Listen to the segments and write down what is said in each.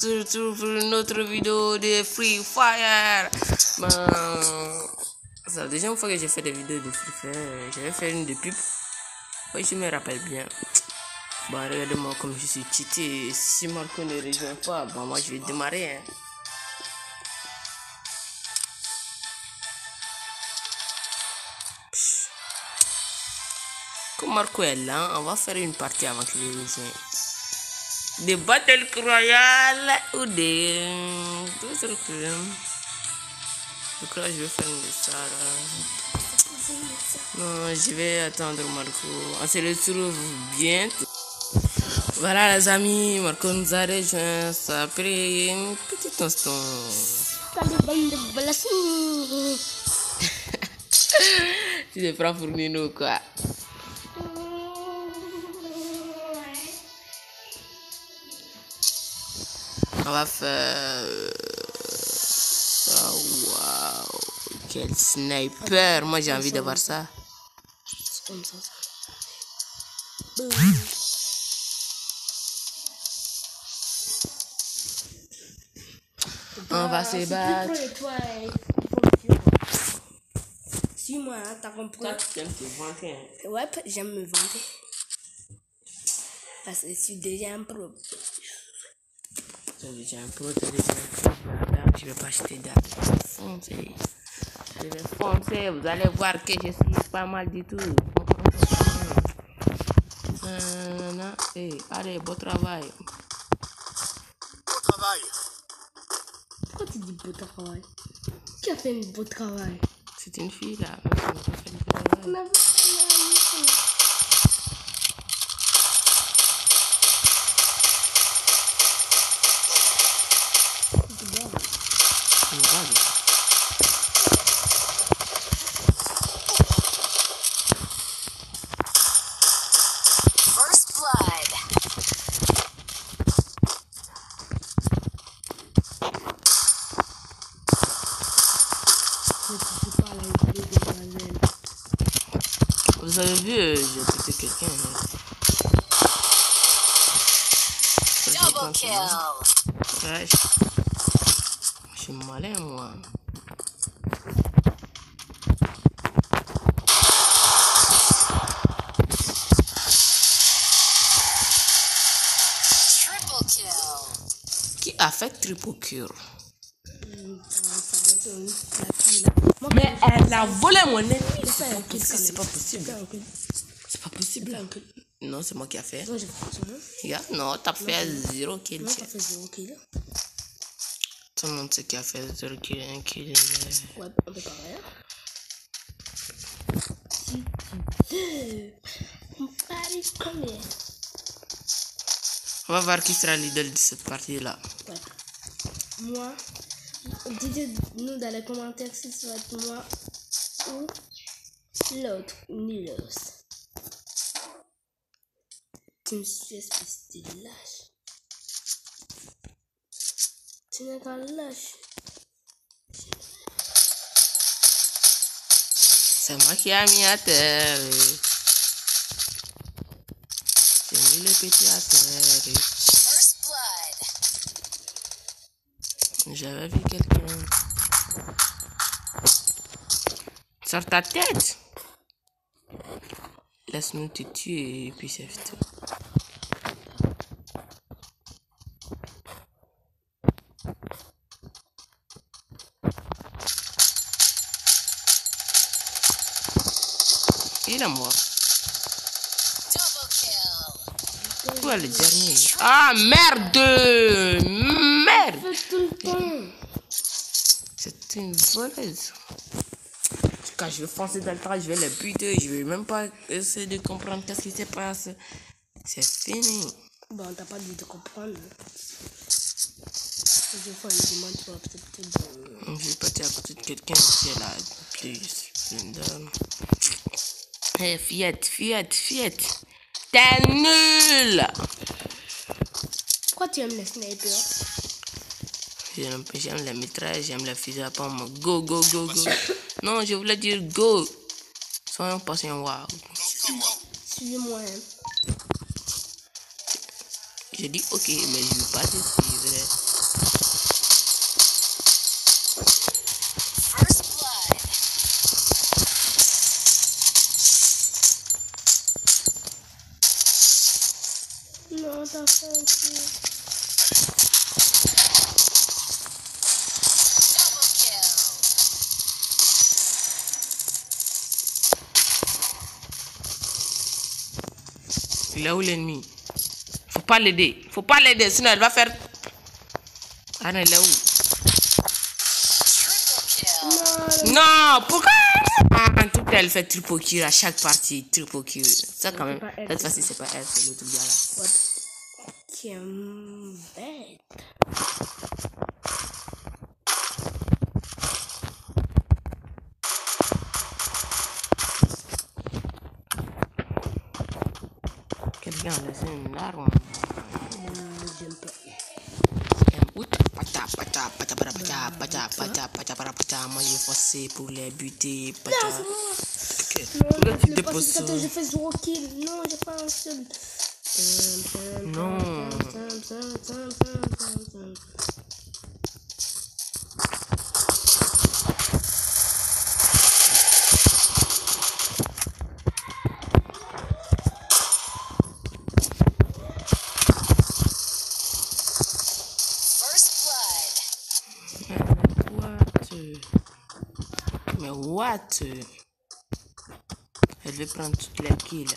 se retrouve pour une autre vidéo de Free Fire. Ben, c'est la deuxième fois que j'ai fait des vidéos de Free Fire. J'avais fait une de pub. Oui, je me rappelle bien. Bon, regardez-moi comme je suis cheaté. Si Marco ne rejoint pas, bon, moi je vais démarrer. Hein. Comme Marco est là, on va faire une partie avant qu'il rejoigne. Des Battle Royale ou des d'autres trucs. Je crois que je vais faire une de ça là. Non, je vais attendre Marco. On se retrouve bientôt. Voilà les amis, Marco nous a rejoint. Ça a pris un petit instant. Tu te prends pour Nino quoi. On va faire ça. Waouh, quel sniper. Moi j'ai envie de voir ça. C'est comme ça. On va se battre. Suis-moi, hein, t'as compris? Toi, tu aimes te vanter. Hein? Ouais, j'aime me vanter. Parce que je suis déjà un pro. Tu es déjà un pro, tu es déjà un pro. Je vais pas acheter d'armes. Je vais foncer. Vous allez voir que je suis pas mal du tout. Hey, allez, beau travail. Beau travail. Pourquoi tu dis beau travail? Qui a fait un beau travail? C'est une fille là. Moi, je n'ai pas fait du travail. First blood. Vous avez vu, j'ai pété quelqu'un. Double kill. Ouais, je suis malin moi. Triple kill. Qui a fait triple kill? Mais Elle a volé mon ennemi. C'est pas possible. C'est pas possible. Non, c'est moi qui a fait. Non, j'ai fait ça. Yeah, non, t'as fait 0 kill. Non, t'as fait 0 kill. Tout le monde sait qui a fait 0 kill, 1 kill. Ouais, on peut pas rien. On parie combien? On va voir qui sera leader de cette partie-là. Ouais. Moi, dites-nous dans les commentaires si ça va être moi ou l'autre, Nilos. Tu me suis espèce de lâche. Tu n'es qu'un lâche. C'est moi qui ai mis à terre. J'ai mis le petit à terre. First blood. J'avais vu quelqu'un. Sors ta tête. Laisse-nous te tuer et puis c'est tout. Il est mort. Double kill. Où est le dernier? Ah merde! Merde! Fais tout le temps. C'est une voleuse. Quand je vais foncer dans le train, je vais les buter. Je vais même pas essayer de comprendre qu'est-ce qui se passe. C'est fini. Bon, t'as pas dû te comprendre. Je vais faire une demande, tu vas peut-être. Je vais partir à côté de quelqu'un qui est là. Une dame. Hé, fillette. T'es nul! Pourquoi tu aimes les snipers? J'aime les mitrailles, j'aime les fusils à pompe. Go. Non, je voulais dire go. Soyons patients, waouh. Suivez-moi. Hein. J'ai dit ok, mais je ne veux pas te suivre. Il est où l'ennemi? Faut pas l'aider. Faut pas l'aider, sinon elle va faire... Ah non, il est où? Triple kill. Non, pourquoi? Tout elle fait triple kill à chaque partie. Triple kill. Ça quand même. pas elle, Cette c'est fois-ci, c'est pas elle, c'est l'autre gars là. What? Qui bête. Quelqu'un a laissé une arme. J'aime pas. Moi je vais forcer pour les buter. Non, c'est moi. Ok. Non, Pourquoi tu le déposes pacificateur, ça? j'ai fait 0 kill. Non, j'ai pas un seul. Non. First blood. Mais what? Elle veut prendre toutes les kills.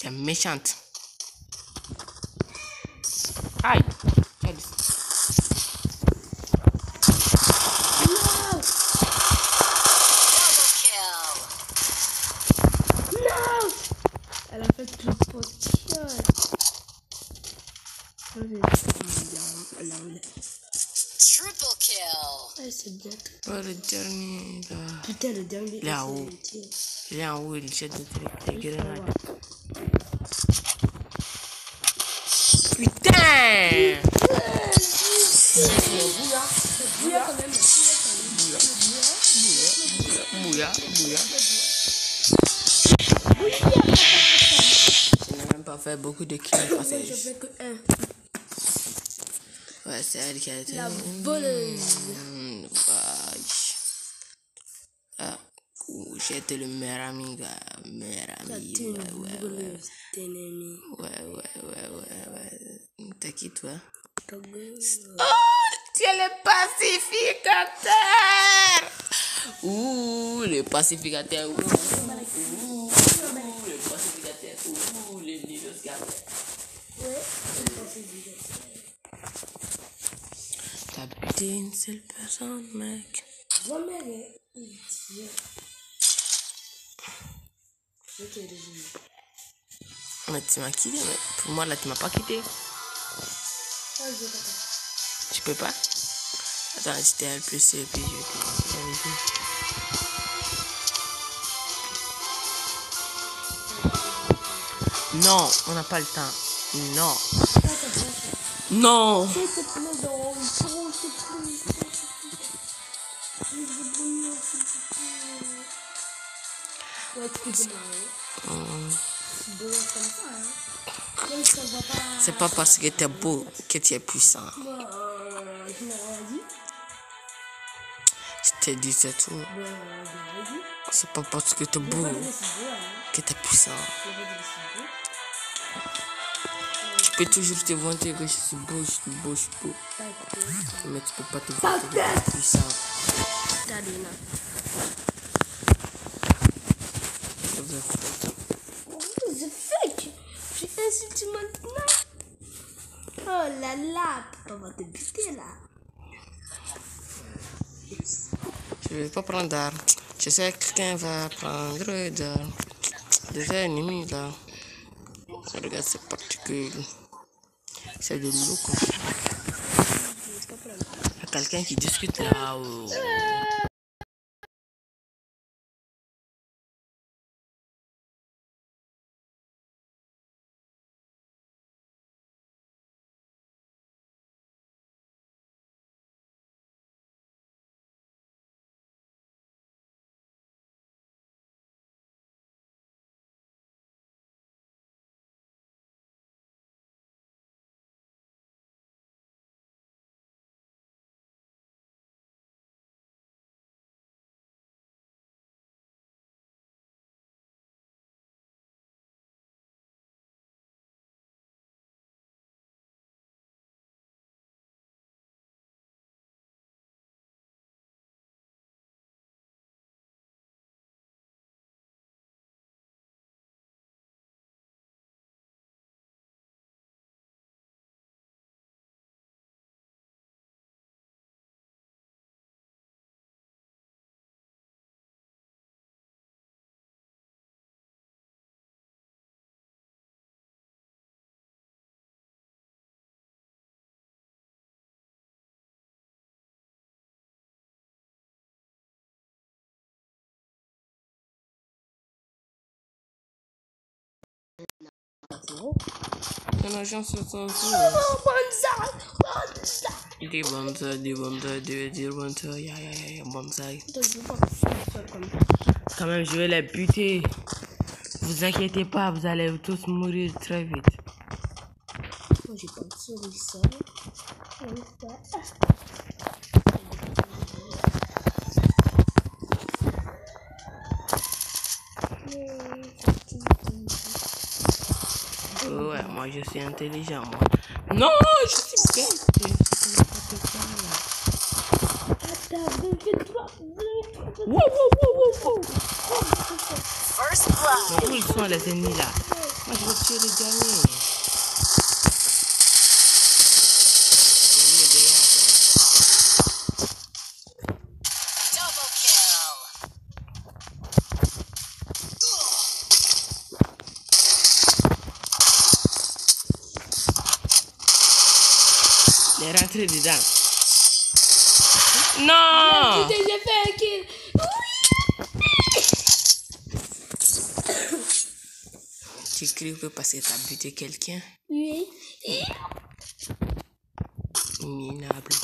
C'est méchante. Aïe. Elle- Double kill. Non! Elle a fait tout le potiol. Triple kill. Ouais, c'est bien. Oh, le dernier là. Putain, le dernier. Là-haut. c'est le tir. Il est en haut, il jette des grenades. Putain! Bouilla quand même. Bouya, bouya. Je n'ai même pas fait beaucoup de kills parce Moi, je que... fais que un. Ouais, c'est elle qui a été... La voleuse. Vache. Ah, j'ai été le meilleur ami, gars. Meilleur T'as ami. été une Ouais. voleuse d'ennemi. Ouais. T'as qui, toi? Ta gueule. Oh, tu es le pacificateur! Ouh, le pacificateur. Ouh, le pacificateur. Ouh, le négociateur. Ouais, T'as buté une seule personne, mec. jamais idiot. Je t'ai résumé. Mais tu m'as quitté, mais pour moi, là, tu m'as pas quitté. Ah, je t'attends. Tu peux pas? Attends, c'était elle plus et puis je vais te... Non, on n'a pas le temps. Non. Non. S'il te plaît, dans le trou, s'il te plaît. Ouais, excusez-moi. C'est beau comme ça, hein. Même si on voit pas. C'est pas parce que t'es beau que tu es puissant. Je n'ai rien dit. Je te dis, c'est tout. Je n'ai rien dit. C'est pas parce que t'es beau C'est beau, hein. que t'es puissant. Je n'ai pas dit que c'est beau. Tu peux toujours te vanter que je suis beau, je suis beau, je suis beau. Pas que. Mais tu peux pas te vanter que tu es puissant. Regardez là. C'est fake. Tu insultes maintenant. Oh là là. Papa va te buter là. Je vais pas prendre d'armes. Je sais que quelqu'un va prendre des ennemis là. Regarde ces particules. C'est de l'eau quoi. Il y a quelqu'un qui discute là. Ton agent se sent des bonsaï, bonsaï. Quand même, je vais les buter. Vous inquiétez pas, vous allez tous mourir très vite. Moi, j'ai pas de solution. Ouais, moi je suis intelligent, moi. Non, je suis bête. First blood. Où ils sont les ennemis là? Moi je vais tuer les derniers. Double kill. Les rentrer dedans. Non! J'ai fait un kill. Tu cries que parce que t'as buté quelqu'un? Oui. Minable.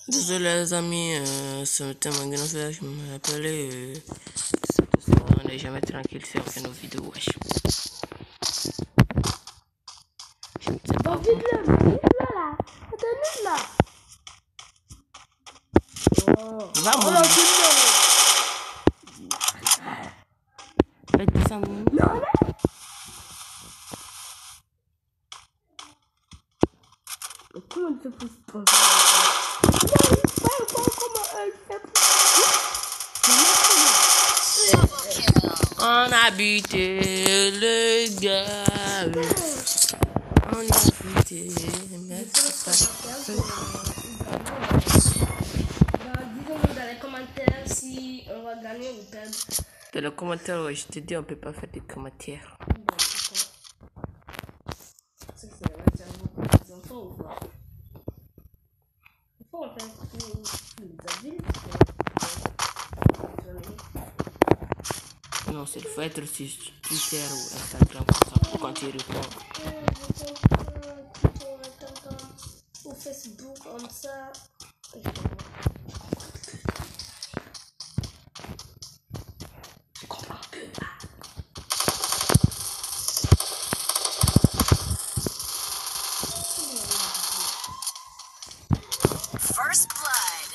Désolé les amis, c'était mon grand frère qui m'a appelé. On n'est jamais tranquille sur nos vidéos. Wesh. Je ne sais pas. Vite là. Attends là. Va mourir. Faites descendre. Comment tu peux pas? Double kill. On a buté le gars. On a buté. Dis-nous dans les commentaires si on va gagner ou perdre. Dans les commentaires, ouais, je te dis, on peut pas faire des commentaires. Non, c'est il faut être sur Twitter ou Instagram comme ça pour quand tu réponds. Ou Facebook comme ça. First blood.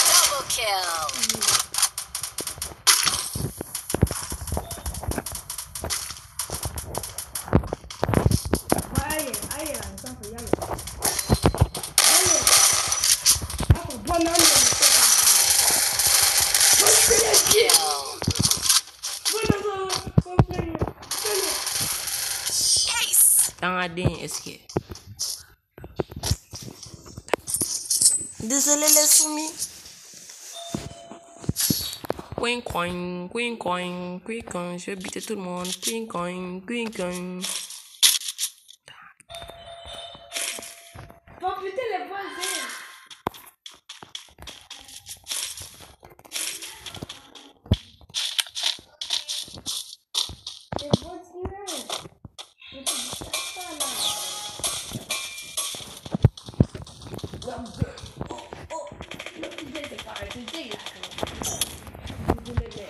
Double kill. Ace. Dans la dernière, est-ce que. Désolé les soumis. Queen coin, queen coin, queen coin. Je vais buter tout le monde. Queen coin, queen coin. Faut buter les voisins. Les voisins. Je te dis ça là. Oh, le petit gars c'est pas arrêté là. Vous voulez bien.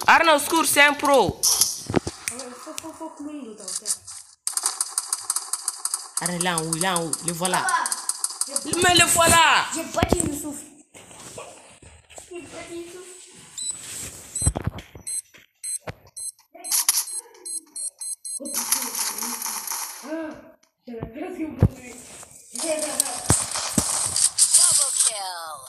Arnaud Scour, c'est un pro. Faut Arrête là en haut, le voilà. Mais le voilà. J'ai pas dit Youssouf. J'ai pas dit Youssouf. Double kill.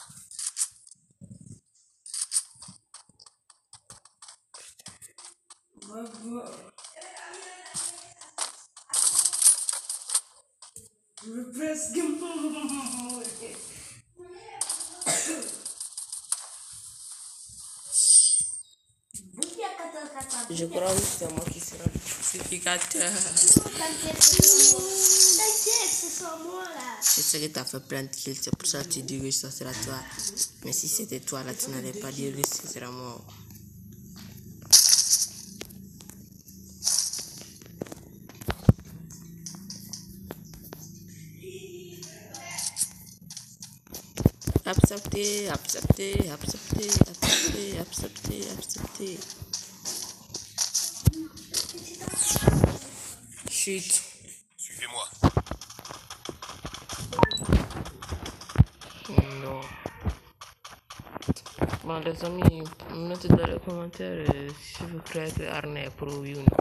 Je crois que c'est moi qui sera le classificateur. T'inquiète, c'est sans moi là. Je sais que tu as fait plein de kills, c'est pour ça que tu dis que ça sera toi. Mais si c'était toi là, tu n'allais pas dire que ce sera moi. Accepter. Chut. Suivez-moi. Non. Bon, les amis, mettez dans les commentaires si vous croyez que Arne est pro, oui ou non.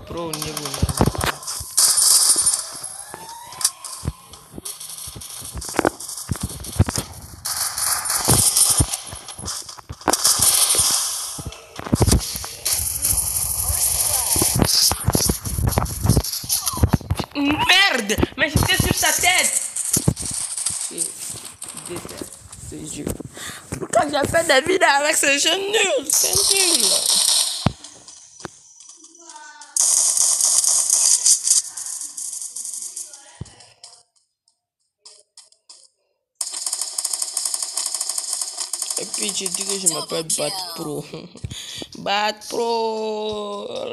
Pro au niveau non. Merde! Mais j'étais sur sa tête! Je déteste ce jeu. Pourquoi j'ai fait des vidéos avec ce jeu nul? C'est nul! Et puis je dis que je m'appelle Bat Pro. Bat Pro! Oh,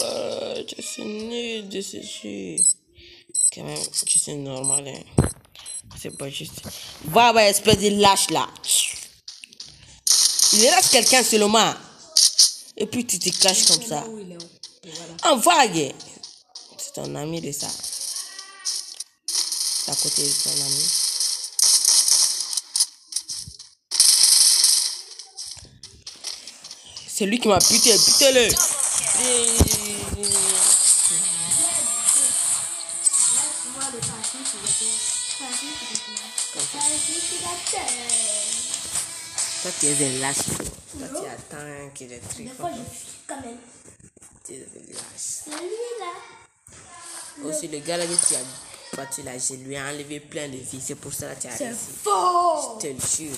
je suis nul de ce jeu. Quand même, je suis normal. Hein. C'est pas juste. Va, espèce de lâche là. Il reste quelqu'un seulement. Et puis tu te caches comme ça. En vague. C'est ton ami de ça. C'est à côté de ton ami. C'est lui qui m'a buté. Butez-le. Toi, tu es un lâche. Toi, tu attends qu'il est très Des fois, je fuis quand même. Tu es un lâche. C'est lui là. Aussi, le gars là que tu as battu là, je lui ai enlevé plein de vies. C'est pour ça que tu as C'est réussi. faux. Je te le jure.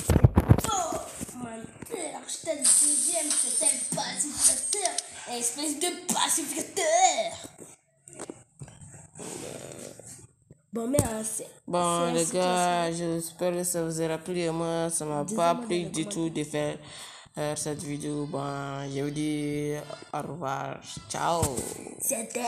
Menteur. J'étais le deuxième, j'étais le pacificateur. Espèce de pacificateur. Bon, mais Bon, les gars, j'espère que ça vous aura plu. Et moi, ça m'a pas plu du tout de faire cette vidéo. Bon, je vous dis au revoir. Ciao. C'était